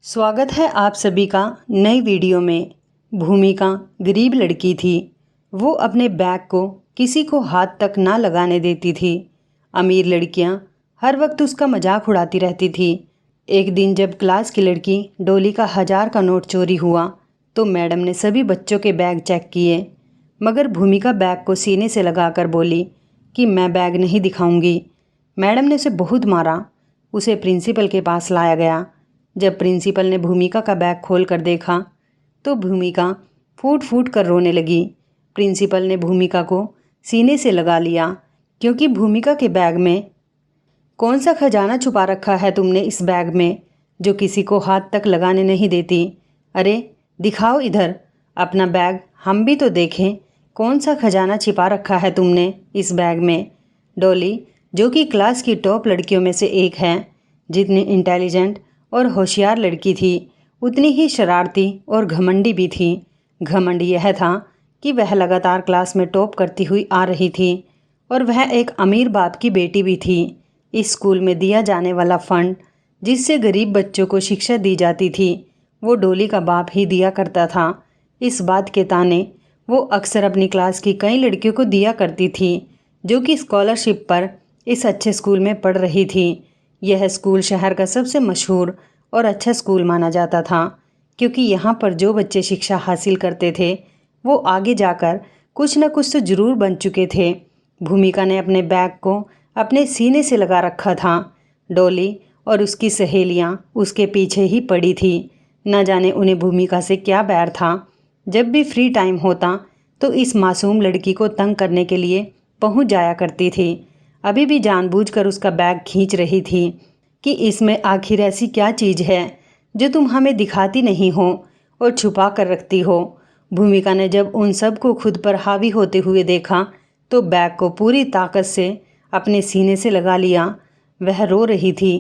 स्वागत है आप सभी का नई वीडियो में। भूमिका गरीब लड़की थी। वो अपने बैग को किसी को हाथ तक ना लगाने देती थी। अमीर लड़कियां हर वक्त उसका मजाक उड़ाती रहती थी। एक दिन जब क्लास की लड़की डोली का 1000 का नोट चोरी हुआ तो मैडम ने सभी बच्चों के बैग चेक किए, मगर भूमिका बैग को सीने से लगाकर बोली कि मैं बैग नहीं दिखाऊंगी। मैडम ने उसे बहुत मारा। उसे प्रिंसिपल के पास लाया गया। जब प्रिंसिपल ने भूमिका का बैग खोल कर देखा तो भूमिका फूट फूट कर रोने लगी। प्रिंसिपल ने भूमिका को सीने से लगा लिया क्योंकि भूमिका के बैग में कौन सा खजाना छुपा रखा है तुमने इस बैग में जो किसी को हाथ तक लगाने नहीं देती। अरे दिखाओ इधर अपना बैग, हम भी तो देखें कौन सा खजाना छिपा रखा है तुमने इस बैग में। डॉली जो कि क्लास की टॉप लड़कियों में से एक है, जितनी इंटेलिजेंट और होशियार लड़की थी उतनी ही शरारती और घमंडी भी थी। घमंड यह था कि वह लगातार क्लास में टॉप करती हुई आ रही थी और वह एक अमीर बाप की बेटी भी थी। इस स्कूल में दिया जाने वाला फंड जिससे गरीब बच्चों को शिक्षा दी जाती थी वो डोली का बाप ही दिया करता था। इस बात के ताने वो अक्सर अपनी क्लास की कई लड़कियों को दिया करती थी जो कि स्कॉलरशिप पर इस अच्छे स्कूल में पढ़ रही थी। यह स्कूल शहर का सबसे मशहूर और अच्छा स्कूल माना जाता था क्योंकि यहाँ पर जो बच्चे शिक्षा हासिल करते थे वो आगे जाकर कुछ न कुछ तो ज़रूर बन चुके थे। भूमिका ने अपने बैग को अपने सीने से लगा रखा था। डॉली और उसकी सहेलियाँ उसके पीछे ही पड़ी थी। न जाने उन्हें भूमिका से क्या बैर था। जब भी फ्री टाइम होता तो इस मासूम लड़की को तंग करने के लिए पहुँच जाया करती थी। अभी भी जानबूझकर उसका बैग खींच रही थी कि इसमें आखिर ऐसी क्या चीज़ है जो तुम हमें दिखाती नहीं हो और छुपा कर रखती हो। भूमिका ने जब उन सब को खुद पर हावी होते हुए देखा तो बैग को पूरी ताकत से अपने सीने से लगा लिया। वह रो रही थी।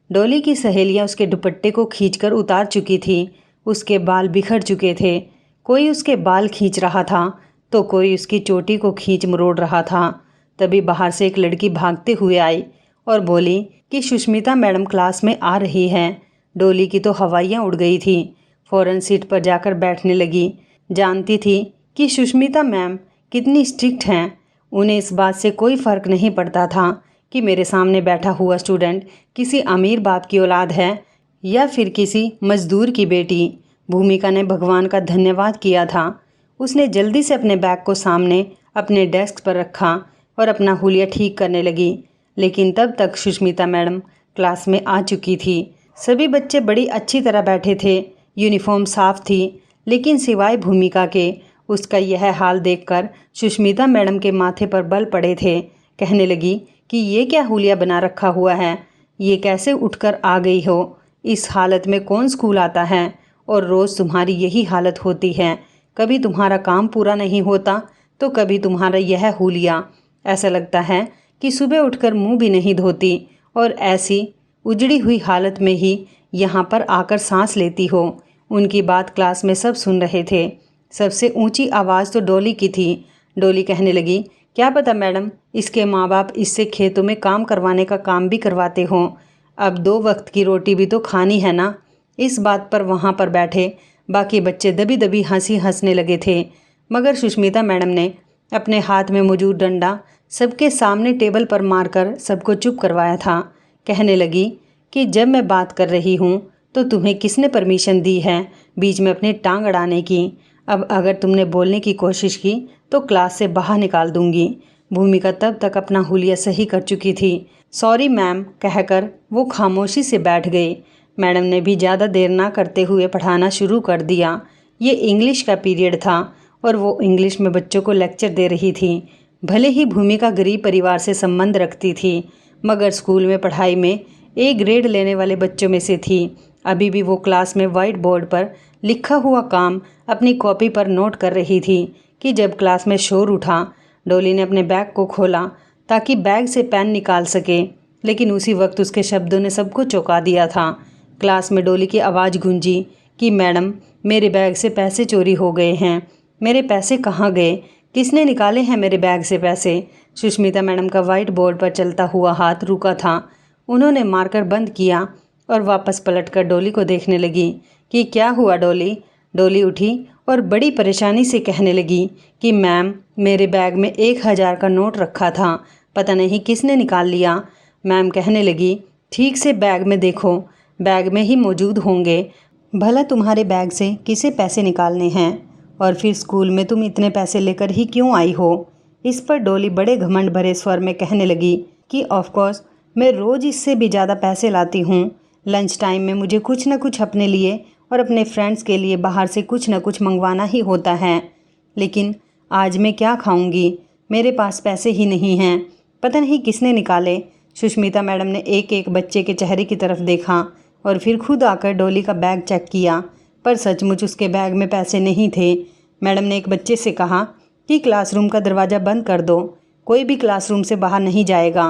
डॉली की सहेलियां उसके दुपट्टे को खींचकर उतार चुकी थी। उसके बाल बिखर चुके थे। कोई उसके बाल खींच रहा था तो कोई उसकी चोटी को खींच मरोड़ रहा था। तभी बाहर से एक लड़की भागते हुए आई और बोली कि सुष्मिता मैडम क्लास में आ रही हैं। डोली की तो हवाइयाँ उड़ गई थी। फ़ौरन सीट पर जाकर बैठने लगी। जानती थी कि सुष्मिता मैम कितनी स्ट्रिक्ट हैं। उन्हें इस बात से कोई फ़र्क नहीं पड़ता था कि मेरे सामने बैठा हुआ स्टूडेंट किसी अमीर बाप की औलाद है या फिर किसी मज़दूर की बेटी। भूमिका ने भगवान का धन्यवाद किया था। उसने जल्दी से अपने बैग को सामने अपने डेस्क पर रखा और अपना हुलिया ठीक करने लगी। लेकिन तब तक सुष्मिता मैडम क्लास में आ चुकी थी। सभी बच्चे बड़ी अच्छी तरह बैठे थे। यूनिफॉर्म साफ थी, लेकिन सिवाय भूमिका के। उसका यह हाल देखकर सुष्मिता मैडम के माथे पर बल पड़े थे। कहने लगी कि ये क्या हुलिया बना रखा हुआ है, ये कैसे उठकर आ गई हो। इस हालत में कौन स्कूल आता है और रोज़ तुम्हारी यही हालत होती है। कभी तुम्हारा काम पूरा नहीं होता तो कभी तुम्हारा यह हुलिया। ऐसा लगता है कि सुबह उठकर मुंह भी नहीं धोती और ऐसी उजड़ी हुई हालत में ही यहाँ पर आकर सांस लेती हो। उनकी बात क्लास में सब सुन रहे थे। सबसे ऊंची आवाज़ तो डॉली की थी। डॉली कहने लगी, क्या पता मैडम इसके माँ बाप इससे खेतों में काम करवाने का काम भी करवाते हों। अब 2 वक्त की रोटी भी तो खानी है ना। इस बात पर वहाँ पर बैठे बाकी बच्चे दबी दबी हंसी हंसने लगे थे, मगर सुष्मिता मैडम ने अपने हाथ में मौजूद डंडा सबके सामने टेबल पर मारकर सबको चुप करवाया था। कहने लगी कि जब मैं बात कर रही हूँ तो तुम्हें किसने परमिशन दी है बीच में अपनी टांग अड़ाने की। अब अगर तुमने बोलने की कोशिश की तो क्लास से बाहर निकाल दूंगी। भूमिका तब तक अपना हुलिया सही कर चुकी थी। सॉरी मैम कहकर वो खामोशी से बैठ गई। मैडम ने भी ज़्यादा देर ना करते हुए पढ़ाना शुरू कर दिया। ये इंग्लिश का पीरियड था और वो इंग्लिश में बच्चों को लेक्चर दे रही थी। भले ही भूमिका गरीब परिवार से संबंध रखती थी, मगर स्कूल में पढ़ाई में A ग्रेड लेने वाले बच्चों में से थी। अभी भी वो क्लास में वाइट बोर्ड पर लिखा हुआ काम अपनी कॉपी पर नोट कर रही थी कि जब क्लास में शोर उठा। डॉली ने अपने बैग को खोला ताकि बैग से पेन निकाल सके, लेकिन उसी वक्त उसके शब्दों ने सबको चौंका दिया था। क्लास में डॉली की आवाज़ गूंजी कि मैडम मेरे बैग से पैसे चोरी हो गए हैं। मेरे पैसे कहाँ गए? किसने निकाले हैं मेरे बैग से पैसे? सुष्मिता मैडम का वाइट बोर्ड पर चलता हुआ हाथ रुका था। उन्होंने मार्कर बंद किया और वापस पलटकर डोली को देखने लगी कि क्या हुआ डोली। डोली उठी और बड़ी परेशानी से कहने लगी कि मैम, मेरे बैग में 1000 का नोट रखा था, पता नहीं किसने निकाल लिया। मैम कहने लगी, ठीक से बैग में देखो, बैग में ही मौजूद होंगे, भला तुम्हारे बैग से किसे पैसे निकालने हैं, और फिर स्कूल में तुम इतने पैसे लेकर ही क्यों आई हो। इस पर डोली बड़े घमंड भरे स्वर में कहने लगी कि ऑफकोर्स मैं रोज़ इससे भी ज़्यादा पैसे लाती हूँ। लंच टाइम में मुझे कुछ न कुछ अपने लिए और अपने फ्रेंड्स के लिए बाहर से कुछ न कुछ मंगवाना ही होता है, लेकिन आज मैं क्या खाऊंगी, मेरे पास पैसे ही नहीं हैं, पता नहीं किसने निकाले। सुष्मिता मैडम ने एक एक बच्चे के चेहरे की तरफ देखा और फिर खुद आकर डोली का बैग चेक किया, पर सचमुच उसके बैग में पैसे नहीं थे। मैडम ने एक बच्चे से कहा कि क्लासरूम का दरवाज़ा बंद कर दो, कोई भी क्लासरूम से बाहर नहीं जाएगा।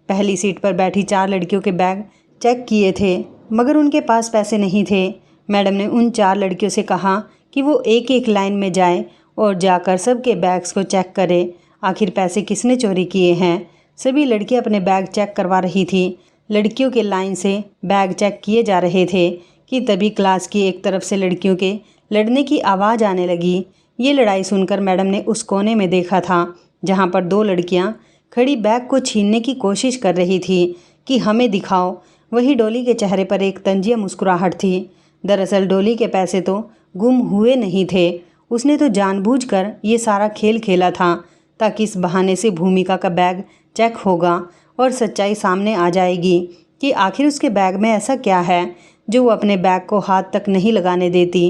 पहली सीट पर बैठी 4 लड़कियों के बैग चेक किए थे, मगर उनके पास पैसे नहीं थे। मैडम ने उन 4 लड़कियों से कहा कि वो एक एक लाइन में जाएं और जाकर सबके बैग्स को चेक करें, आखिर पैसे किसने चोरी किए हैं। सभी लड़कियां अपने बैग चेक करवा रही थी। लड़कियों के लाइन से बैग चेक किए जा रहे थे कि तभी क्लास की एक तरफ से लड़कियों के लड़ने की आवाज़ आने लगी। ये लड़ाई सुनकर मैडम ने उस कोने में देखा था जहाँ पर 2 लड़कियाँ खड़ी बैग को छीनने की कोशिश कर रही थी कि हमें दिखाओ। वही डोली के चेहरे पर एक तंजिया मुस्कुराहट थी। दरअसल डोली के पैसे तो गुम हुए नहीं थे, उसने तो जानबूझकर ये सारा खेल खेला था ताकि इस बहाने से भूमिका का बैग चेक होगा और सच्चाई सामने आ जाएगी कि आखिर उसके बैग में ऐसा क्या है जो वो अपने बैग को हाथ तक नहीं लगाने देती।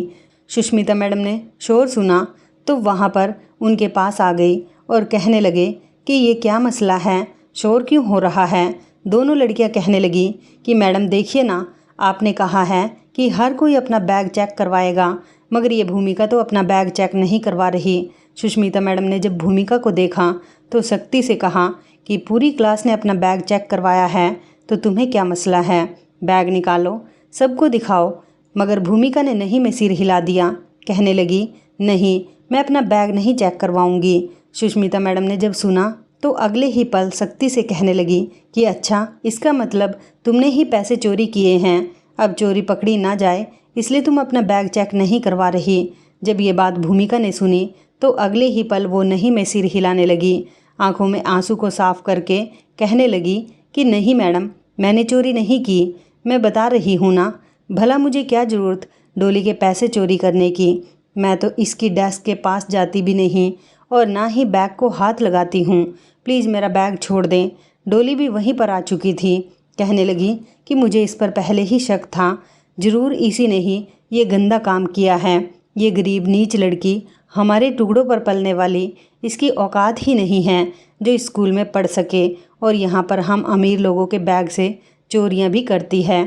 सुष्मिता मैडम ने शोर सुना तो वहाँ पर उनके पास आ गई और कहने लगे कि ये क्या मसला है, शोर क्यों हो रहा है। दोनों लड़कियाँ कहने लगी कि मैडम देखिए ना, आपने कहा है कि हर कोई अपना बैग चेक करवाएगा, मगर ये भूमिका तो अपना बैग चेक नहीं करवा रही। सुष्मिता मैडम ने जब भूमिका को देखा तो सख्ती से कहा कि पूरी क्लास ने अपना बैग चेक करवाया है, तो तुम्हें क्या मसला है, बैग निकालो, सबको दिखाओ। मगर भूमिका ने नहीं में सिर हिला दिया, कहने लगी, नहीं, मैं अपना बैग नहीं चेक करवाऊंगी। सुष्मिता मैडम ने जब सुना तो अगले ही पल सख्ती से कहने लगी कि अच्छा, इसका मतलब तुमने ही पैसे चोरी किए हैं, अब चोरी पकड़ी ना जाए इसलिए तुम अपना बैग चेक नहीं करवा रही। जब ये बात भूमिका ने सुनी तो अगले ही पल वो नहीं में सिर हिलाने लगी, आंखों में आंसू को साफ करके कहने लगी कि नहीं मैडम, मैंने चोरी नहीं की, मैं बता रही हूँ ना, भला मुझे क्या ज़रूरत डोली के पैसे चोरी करने की। मैं तो इसकी डेस्क के पास जाती भी नहीं और ना ही बैग को हाथ लगाती हूँ, प्लीज़ मेरा बैग छोड़ दें। डोली भी वहीं पर आ चुकी थी, कहने लगी कि मुझे इस पर पहले ही शक था, ज़रूर इसी ने ही ये गंदा काम किया है। ये गरीब नीच लड़की, हमारे टुकड़ों पर पलने वाली, इसकी औकात ही नहीं है जो स्कूल में पढ़ सके, और यहाँ पर हम अमीर लोगों के बैग से चोरियाँ भी करती है।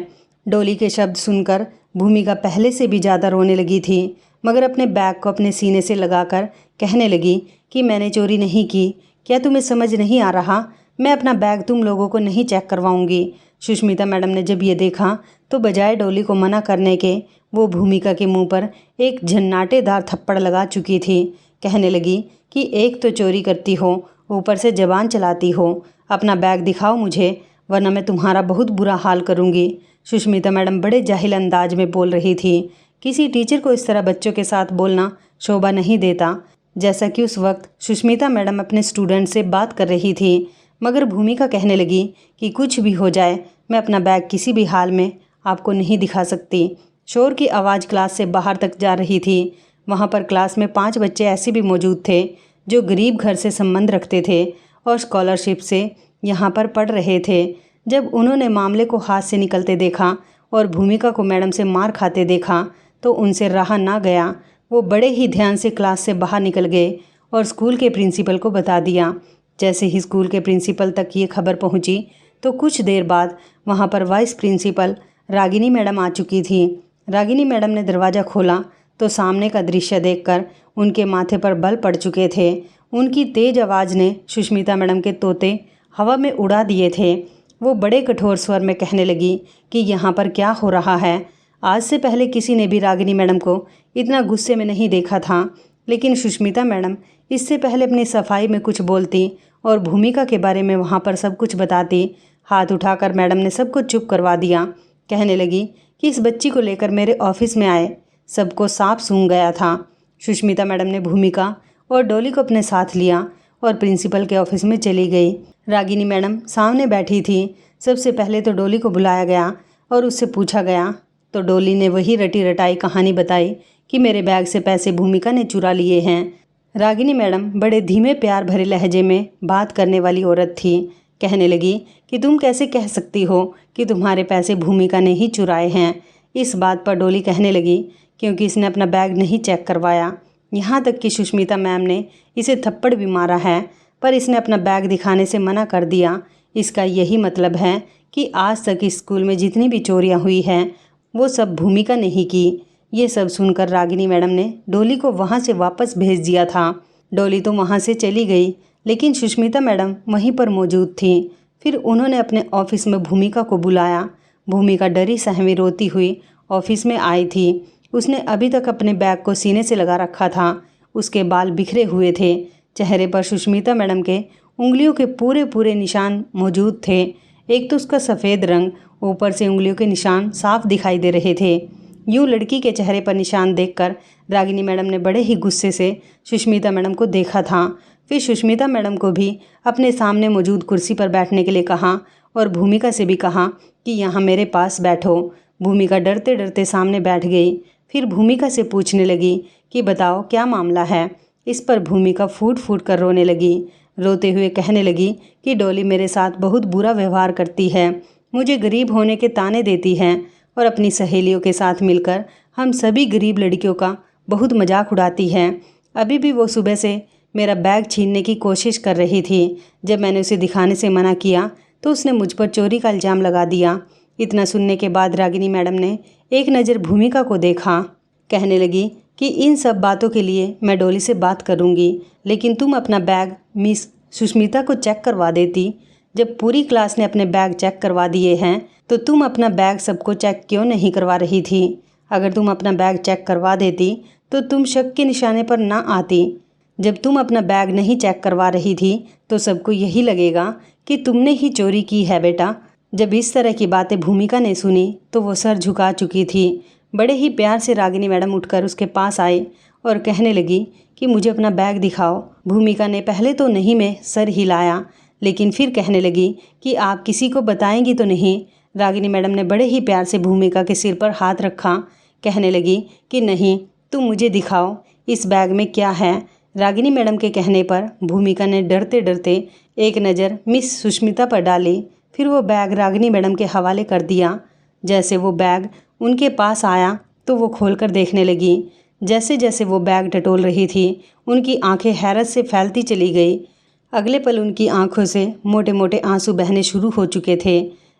डोली के शब्द सुनकर भूमिका पहले से भी ज़्यादा रोने लगी थी, मगर अपने बैग को अपने सीने से लगाकर कहने लगी कि मैंने चोरी नहीं की, क्या तुम्हें समझ नहीं आ रहा, मैं अपना बैग तुम लोगों को नहीं चेक करवाऊंगी। सुष्मिता मैडम ने जब ये देखा तो बजाय डोली को मना करने के वो भूमिका के मुंह पर एक झन्नाटेदार थप्पड़ लगा चुकी थी। कहने लगी कि एक तो चोरी करती हो, ऊपर से जबान चलाती हो, अपना बैग दिखाओ मुझे, वरना मैं तुम्हारा बहुत बुरा हाल करूँगी। सुष्मिता मैडम बड़े जाहिल अंदाज में बोल रही थी। किसी टीचर को इस तरह बच्चों के साथ बोलना शोभा नहीं देता। जैसा कि उस वक्त सुष्मिता मैडम अपने स्टूडेंट से बात कर रही थी, मगर भूमिका कहने लगी कि कुछ भी हो जाए, मैं अपना बैग किसी भी हाल में आपको नहीं दिखा सकती। शोर की आवाज़ क्लास से बाहर तक जा रही थी। वहाँ पर क्लास में 5 बच्चे ऐसे भी मौजूद थे जो गरीब घर से संबंध रखते थे और स्कॉलरशिप से यहाँ पर पढ़ रहे थे। जब उन्होंने मामले को हाथ से निकलते देखा और भूमिका को मैडम से मार खाते देखा तो उनसे रहा ना गया। वो बड़े ही ध्यान से क्लास से बाहर निकल गए और स्कूल के प्रिंसिपल को बता दिया। जैसे ही स्कूल के प्रिंसिपल तक ये खबर पहुंची तो कुछ देर बाद वहां पर वाइस प्रिंसिपल रागिनी मैडम आ चुकी थी। रागिनी मैडम ने दरवाज़ा खोला तो सामने का दृश्य देखकर उनके माथे पर बल पड़ चुके थे। उनकी तेज़ आवाज़ ने सुष्मिता मैडम के तोते हवा में उड़ा दिए थे। वो बड़े कठोर स्वर में कहने लगी कि यहाँ पर क्या हो रहा है। आज से पहले किसी ने भी रागिनी मैडम को इतना गुस्से में नहीं देखा था, लेकिन सुष्मिता मैडम इससे पहले अपनी सफाई में कुछ बोलती और भूमिका के बारे में वहाँ पर सब कुछ बताती। हाथ उठाकर मैडम ने सबको चुप करवा दिया। कहने लगी कि इस बच्ची को लेकर मेरे ऑफिस में आए सबको सांप सूंघ गया था। सुष्मिता मैडम ने भूमिका और डॉली को अपने साथ लिया और प्रिंसिपल के ऑफिस में चली गई। रागिनी मैडम सामने बैठी थी। सबसे पहले तो डॉली को बुलाया गया और उससे पूछा गया तो डॉली ने वही रटी रटाई कहानी बताई कि मेरे बैग से पैसे भूमिका ने चुरा लिए हैं। रागिनी मैडम बड़े धीमे प्यार भरे लहजे में बात करने वाली औरत थी। कहने लगी कि तुम कैसे कह सकती हो कि तुम्हारे पैसे भूमिका ने ही चुराए हैं। इस बात पर डॉली कहने लगी क्योंकि इसने अपना बैग नहीं चेक करवाया। यहाँ तक कि सुष्मिता मैम ने इसे थप्पड़ भी मारा है, पर इसने अपना बैग दिखाने से मना कर दिया। इसका यही मतलब है कि आज तक इस स्कूल में जितनी भी चोरियाँ हुई हैं वो सब भूमिका ने ही की। ये सब सुनकर रागिनी मैडम ने डॉली को वहाँ से वापस भेज दिया था। डॉली तो वहाँ से चली गई, लेकिन सुष्मिता मैडम वहीं पर मौजूद थी। फिर उन्होंने अपने ऑफिस में भूमिका को बुलाया। भूमिका डरी सहमी रोती हुई ऑफिस में आई थी। उसने अभी तक अपने बैग को सीने से लगा रखा था। उसके बाल बिखरे हुए थे। चेहरे पर सुष्मिता मैडम के उंगलियों के पूरे पूरे निशान मौजूद थे। एक तो उसका सफ़ेद रंग, ऊपर से उंगलियों के निशान साफ दिखाई दे रहे थे। यूँ लड़की के चेहरे पर निशान देखकर रागिनी मैडम ने बड़े ही गुस्से से सुष्मिता मैडम को देखा था। फिर सुष्मिता मैडम को भी अपने सामने मौजूद कुर्सी पर बैठने के लिए कहा और भूमिका से भी कहा कि यहाँ मेरे पास बैठो। भूमिका डरते डरते सामने बैठ गई। फिर भूमिका से पूछने लगी कि बताओ क्या मामला है। इस पर भूमिका फूट फूट कर रोने लगी। रोते हुए कहने लगी कि डॉली मेरे साथ बहुत बुरा व्यवहार करती है, मुझे गरीब होने के ताने देती है और अपनी सहेलियों के साथ मिलकर हम सभी गरीब लड़कियों का बहुत मजाक उड़ाती है। अभी भी वो सुबह से मेरा बैग छीनने की कोशिश कर रही थी। जब मैंने उसे दिखाने से मना किया तो उसने मुझ पर चोरी का इल्ज़ाम लगा दिया। इतना सुनने के बाद रागिनी मैडम ने एक नज़र भूमिका को देखा। कहने लगी कि इन सब बातों के लिए मैं डॉली से बात करूंगी, लेकिन तुम अपना बैग मिस सुष्मिता को चेक करवा देती। जब पूरी क्लास ने अपने बैग चेक करवा दिए हैं तो तुम अपना बैग सबको चेक क्यों नहीं करवा रही थी? अगर तुम अपना बैग चेक करवा देती तो तुम शक के निशाने पर ना आती। जब तुम अपना बैग नहीं चेक करवा रही थी तो सबको यही लगेगा कि तुमने ही चोरी की है बेटा। जब इस तरह की बातें भूमिका ने सुनी तो वो सर झुका चुकी थी। बड़े ही प्यार से रागिनी मैडम उठकर उसके पास आई और कहने लगी कि मुझे अपना बैग दिखाओ। भूमिका ने पहले तो नहीं में सर हिलाया, लेकिन फिर कहने लगी कि आप किसी को बताएंगी तो नहीं। रागिनी मैडम ने बड़े ही प्यार से भूमिका के सिर पर हाथ रखा। कहने लगी कि नहीं, तुम मुझे दिखाओ इस बैग में क्या है। रागिनी मैडम के कहने पर भूमिका ने डरते डरते एक नज़र मिस सुष्मिता पर डाली। फिर वो बैग रागिनी मैडम के हवाले कर दिया। जैसे वो बैग उनके पास आया तो वो खोलकर देखने लगी। जैसे जैसे वो बैग टटोल रही थी उनकी आंखें हैरत से फैलती चली गई। अगले पल उनकी आंखों से मोटे मोटे आंसू बहने शुरू हो चुके थे।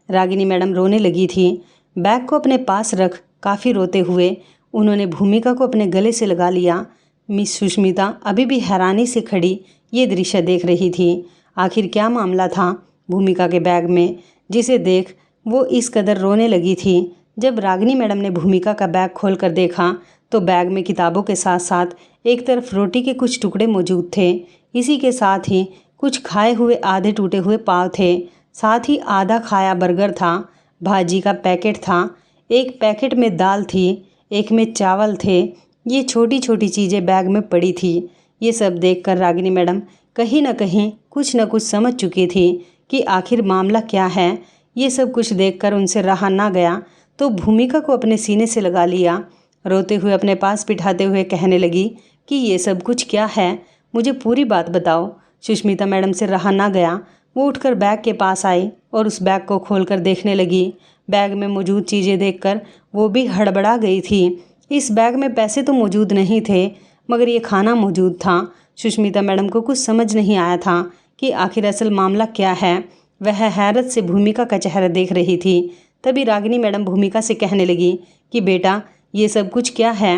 रागिनी मैडम रोने लगी थी। बैग को अपने पास रख काफ़ी रोते हुए उन्होंने भूमिका को अपने गले से लगा लिया। मिस सुष्मिता अभी भी हैरानी से खड़ी ये दृश्य देख रही थी। आखिर क्या मामला था भूमिका के बैग में, जिसे देख वो इस कदर रोने लगी थी। जब रागिनी मैडम ने भूमिका का बैग खोलकर देखा तो बैग में किताबों के साथ साथ एक तरफ रोटी के कुछ टुकड़े मौजूद थे। इसी के साथ ही कुछ खाए हुए आधे टूटे हुए पाव थे। साथ ही आधा खाया बर्गर था। भाजी का पैकेट था। एक पैकेट में दाल थी, एक में चावल थे। ये छोटी छोटी चीज़ें बैग में पड़ी थी। ये सब देखकर रागिनी मैडम कहीं न कहीं कुछ न कुछ समझ चुकी थी कि आखिर मामला क्या है। ये सब कुछ देखकर उनसे रहा ना गया तो भूमिका को अपने सीने से लगा लिया। रोते हुए अपने पास बिठाते हुए कहने लगी कि ये सब कुछ क्या है, मुझे पूरी बात बताओ। सुष्मिता मैडम से रहा ना गया। वो उठकर बैग के पास आई और उस बैग को खोलकर देखने लगी। बैग में मौजूद चीज़ें देखकर वो भी हड़बड़ा गई थी। इस बैग में पैसे तो मौजूद नहीं थे, मगर ये खाना मौजूद था। सुष्मिता मैडम को कुछ समझ नहीं आया था कि आखिर असल मामला क्या है। वह हैरत से भूमिका का चेहरा देख रही थी। तभी रागिनी मैडम भूमिका से कहने लगी कि बेटा ये सब कुछ क्या है,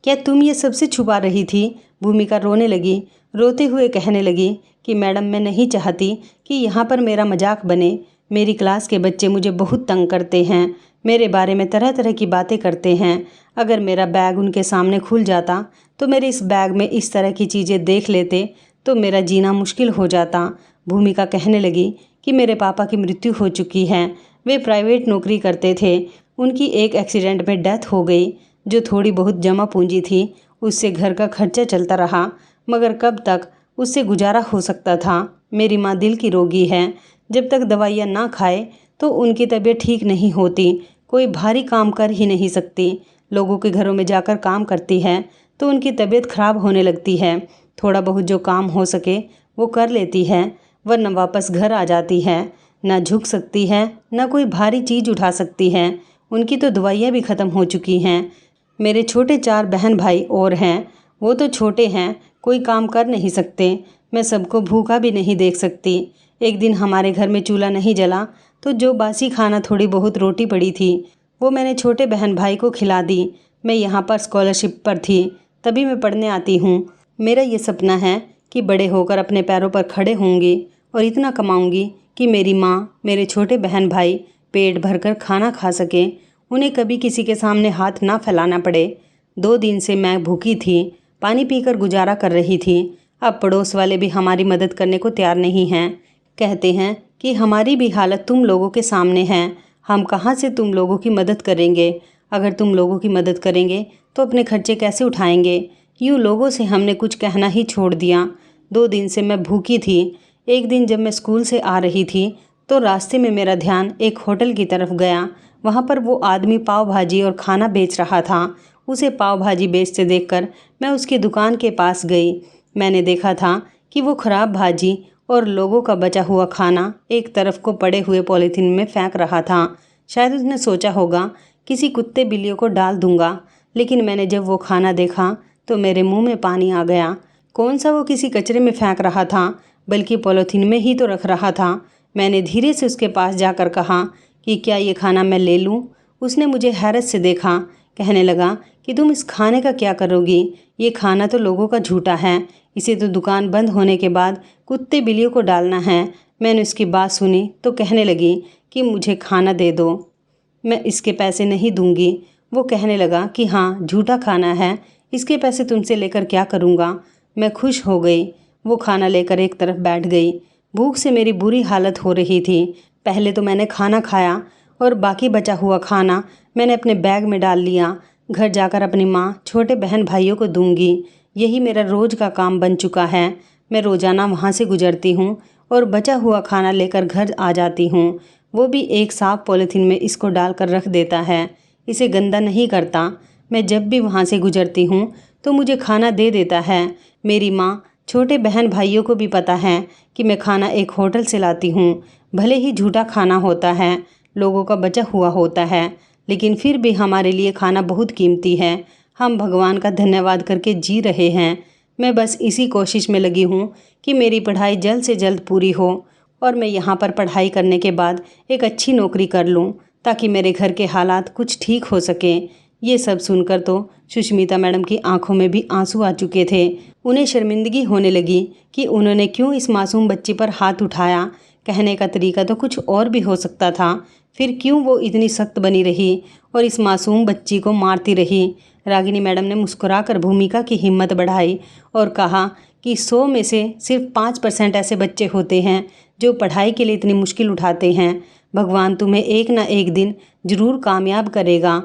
क्या तुम ये सबसे छुपा रही थी? भूमिका रोने लगी। रोते हुए कहने लगी कि मैडम मैं नहीं चाहती कि यहाँ पर मेरा मजाक बने। मेरी क्लास के बच्चे मुझे बहुत तंग करते हैं, मेरे बारे में तरह तरह की बातें करते हैं। अगर मेरा बैग उनके सामने खुल जाता तो मेरे इस बैग में इस तरह की चीज़ें देख लेते तो मेरा जीना मुश्किल हो जाता। भूमिका कहने लगी कि मेरे पापा की मृत्यु हो चुकी है। वे प्राइवेट नौकरी करते थे। उनकी एक एक्सीडेंट में डेथ हो गई। जो थोड़ी बहुत जमा पूंजी थी उससे घर का खर्चा चलता रहा, मगर कब तक उससे गुजारा हो सकता था। मेरी माँ दिल की रोगी है, जब तक दवाइयाँ ना खाए तो उनकी तबीयत ठीक नहीं होती। कोई भारी काम कर ही नहीं सकती। लोगों के घरों में जाकर काम करती है तो उनकी तबीयत खराब होने लगती है। थोड़ा बहुत जो काम हो सके वो कर लेती है, वरना वापस घर आ जाती है। ना झुक सकती है, ना कोई भारी चीज़ उठा सकती है। उनकी तो दवाइयाँ भी ख़त्म हो चुकी हैं। मेरे छोटे 4 बहन भाई और हैं, वो तो छोटे हैं, कोई काम कर नहीं सकते। मैं सबको भूखा भी नहीं देख सकती। एक दिन हमारे घर में चूल्हा नहीं जला तो जो बासी खाना थोड़ी बहुत रोटी पड़ी थी वो मैंने छोटे बहन भाई को खिला दी। मैं यहाँ पर स्कॉलरशिप पर थी, तभी मैं पढ़ने आती हूँ। मेरा ये सपना है कि बड़े होकर अपने पैरों पर खड़े होंगी और इतना कमाऊंगी कि मेरी माँ, मेरे छोटे बहन भाई पेट भरकर खाना खा सकें, उन्हें कभी किसी के सामने हाथ ना फैलाना पड़े। 2 दिन से मैं भूखी थी, पानी पीकर गुजारा कर रही थी। अब पड़ोस वाले भी हमारी मदद करने को तैयार नहीं हैं। कहते हैं कि हमारी भी हालत तुम लोगों के सामने है, हम कहाँ से तुम लोगों की मदद करेंगे। अगर तुम लोगों की मदद करेंगे तो अपने खर्चे कैसे उठाएंगे। यूँ लोगों से हमने कुछ कहना ही छोड़ दिया। 2 दिन से मैं भूखी थी। एक दिन जब मैं स्कूल से आ रही थी तो रास्ते में मेरा ध्यान एक होटल की तरफ गया। वहाँ पर वो आदमी पाव भाजी और खाना बेच रहा था। उसे पाव भाजी बेचते देखकर मैं उसकी दुकान के पास गई। मैंने देखा था कि वो ख़राब भाजी और लोगों का बचा हुआ खाना एक तरफ को पड़े हुए पॉलीथीन में फेंक रहा था। शायद उसने सोचा होगा किसी कुत्ते बिल्लियों को डाल दूंगा, लेकिन मैंने जब वो खाना देखा तो मेरे मुंह में पानी आ गया। कौन सा वो किसी कचरे में फेंक रहा था, बल्कि पॉलीथीन में ही तो रख रहा था। मैंने धीरे से उसके पास जाकर कहा कि क्या ये खाना मैं ले लूँ। उसने मुझे हैरत से देखा, कहने लगा कि तुम इस खाने का क्या करोगी, ये खाना तो लोगों का झूठा है, इसे तो दुकान बंद होने के बाद कुत्ते बिल्लियों को डालना है। मैंने उसकी बात सुनी तो कहने लगी कि मुझे खाना दे दो, मैं इसके पैसे नहीं दूंगी। वो कहने लगा कि हाँ, झूठा खाना है, इसके पैसे तुमसे लेकर क्या करूँगा। मैं खुश हो गई। वो खाना लेकर एक तरफ बैठ गई। भूख से मेरी बुरी हालत हो रही थी। पहले तो मैंने खाना खाया और बाकी बचा हुआ खाना मैंने अपने बैग में डाल लिया। घर जाकर अपनी माँ, छोटे बहन भाइयों को दूंगी। यही मेरा रोज़ का काम बन चुका है। मैं रोज़ाना वहाँ से गुजरती हूँ और बचा हुआ खाना लेकर घर आ जाती हूँ। वो भी एक साफ पॉलीथीन में इसको डालकर रख देता है, इसे गंदा नहीं करता। मैं जब भी वहाँ से गुजरती हूँ तो मुझे खाना दे देता है। मेरी माँ, छोटे बहन भाइयों को भी पता है कि मैं खाना एक होटल से लाती हूँ। भले ही झूठा खाना होता है, लोगों का बचा हुआ होता है, लेकिन फिर भी हमारे लिए खाना बहुत कीमती है। हम भगवान का धन्यवाद करके जी रहे हैं। मैं बस इसी कोशिश में लगी हूँ कि मेरी पढ़ाई जल्द से जल्द पूरी हो और मैं यहाँ पर पढ़ाई करने के बाद एक अच्छी नौकरी कर लूँ, ताकि मेरे घर के हालात कुछ ठीक हो सकें। ये सब सुनकर तो सुष्मिता मैडम की आंखों में भी आंसू आ चुके थे। उन्हें शर्मिंदगी होने लगी कि उन्होंने क्यों इस मासूम बच्ची पर हाथ उठाया। कहने का तरीका तो कुछ और भी हो सकता था, फिर क्यों वो इतनी सख्त बनी रही और इस मासूम बच्ची को मारती रही। रागिनी मैडम ने मुस्कुराकर भूमिका की हिम्मत बढ़ाई और कहा कि 100 में से सिर्फ 5% ऐसे बच्चे होते हैं जो पढ़ाई के लिए इतनी मुश्किल उठाते हैं। भगवान तुम्हें एक ना एक दिन ज़रूर कामयाब करेगा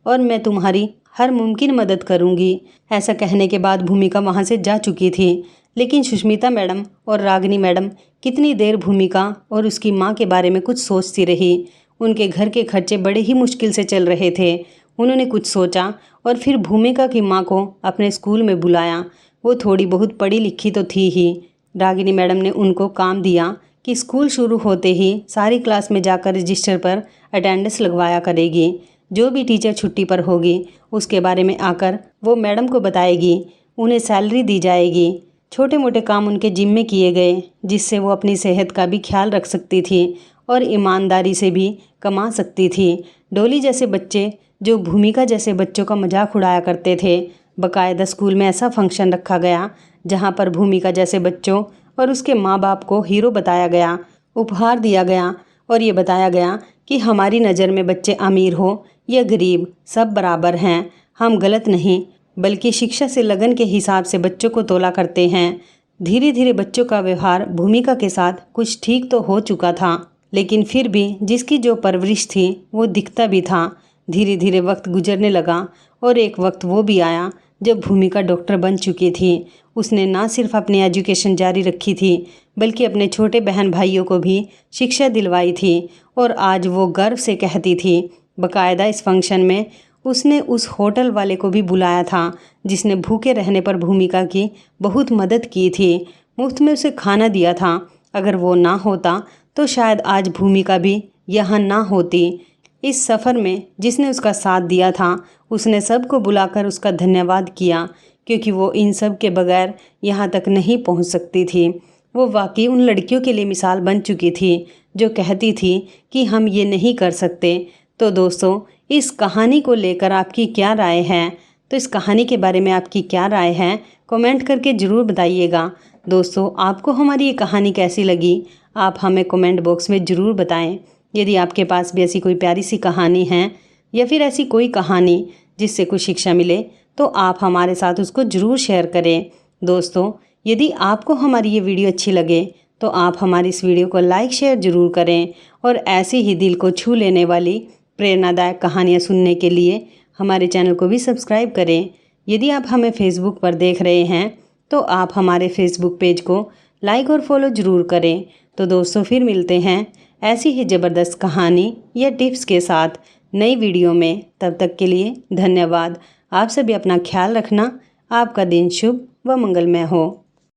और मैं तुम्हारी हर मुमकिन मदद करूंगी। ऐसा कहने के बाद भूमिका वहाँ से जा चुकी थी। लेकिन सुष्मिता मैडम और रागिनी मैडम कितनी देर भूमिका और उसकी माँ के बारे में कुछ सोचती रही। उनके घर के खर्चे बड़े ही मुश्किल से चल रहे थे। उन्होंने कुछ सोचा और फिर भूमिका की माँ को अपने स्कूल में बुलाया। वो थोड़ी बहुत पढ़ी लिखी तो थी ही। रागिनी मैडम ने उनको काम दिया कि स्कूल शुरू होते ही सारी क्लास में जाकर रजिस्टर पर अटेंडेंस लगवाया करेगी। जो भी टीचर छुट्टी पर होगी उसके बारे में आकर वो मैडम को बताएगी, उन्हें सैलरी दी जाएगी। छोटे मोटे काम उनके जिम्मे किए गए, जिससे वो अपनी सेहत का भी ख्याल रख सकती थी और ईमानदारी से भी कमा सकती थी। डोली जैसे बच्चे जो भूमिका जैसे बच्चों का मजाक उड़ाया करते थे। बाकायदा स्कूल में ऐसा फंक्शन रखा गया जहाँ पर भूमिका जैसे बच्चों और उसके माँ बाप को हीरो बताया गया, उपहार दिया गया और ये बताया गया कि हमारी नज़र में बच्चे अमीर हो या गरीब, सब बराबर हैं। हम गलत नहीं बल्कि शिक्षा से लगन के हिसाब से बच्चों को तोला करते हैं। धीरे धीरे बच्चों का व्यवहार भूमिका के साथ कुछ ठीक तो हो चुका था, लेकिन फिर भी जिसकी जो परवरिश थी वो दिखता भी था। धीरे धीरे वक्त गुजरने लगा और एक वक्त वो भी आया जब भूमिका डॉक्टर बन चुकी थी। उसने ना सिर्फ अपनी एजुकेशन जारी रखी थी बल्कि अपने छोटे बहन भाइयों को भी शिक्षा दिलवाई थी और आज वो गर्व से कहती थी। बाकायदा इस फंक्शन में उसने उस होटल वाले को भी बुलाया था जिसने भूखे रहने पर भूमिका की बहुत मदद की थी, मुफ्त में उसे खाना दिया था। अगर वो ना होता तो शायद आज भूमिका भी यहाँ ना होती। इस सफ़र में जिसने उसका साथ दिया था उसने सबको बुलाकर उसका धन्यवाद किया क्योंकि वो इन सब के बगैर यहाँ तक नहीं पहुँच सकती थी। वो वाकई उन लड़कियों के लिए मिसाल बन चुकी थी जो कहती थी कि हम ये नहीं कर सकते। तो दोस्तों, इस कहानी को लेकर आपकी क्या राय है? तो इस कहानी के बारे में आपकी क्या राय है? कमेंट करके ज़रूर बताइएगा। दोस्तों, आपको हमारी ये कहानी कैसी लगी? आप हमें कमेंट बॉक्स में ज़रूर बताएं। यदि आपके पास भी ऐसी कोई प्यारी सी कहानी है या फिर ऐसी कोई कहानी जिससे कुछ शिक्षा मिले तो आप हमारे साथ उसको ज़रूर शेयर करें। दोस्तों, यदि आपको हमारी ये वीडियो अच्छी लगे तो आप हमारी इस वीडियो को लाइक शेयर ज़रूर करें और ऐसी ही दिल को छू लेने वाली प्रेरणादायक कहानियाँ सुनने के लिए हमारे चैनल को भी सब्सक्राइब करें। यदि आप हमें फेसबुक पर देख रहे हैं तो आप हमारे फेसबुक पेज को लाइक और फॉलो ज़रूर करें। तो दोस्तों, फिर मिलते हैं ऐसी ही ज़बरदस्त कहानी या टिप्स के साथ नई वीडियो में। तब तक के लिए धन्यवाद। आप सभी अपना ख्याल रखना। आपका दिन शुभ व मंगलमय हो।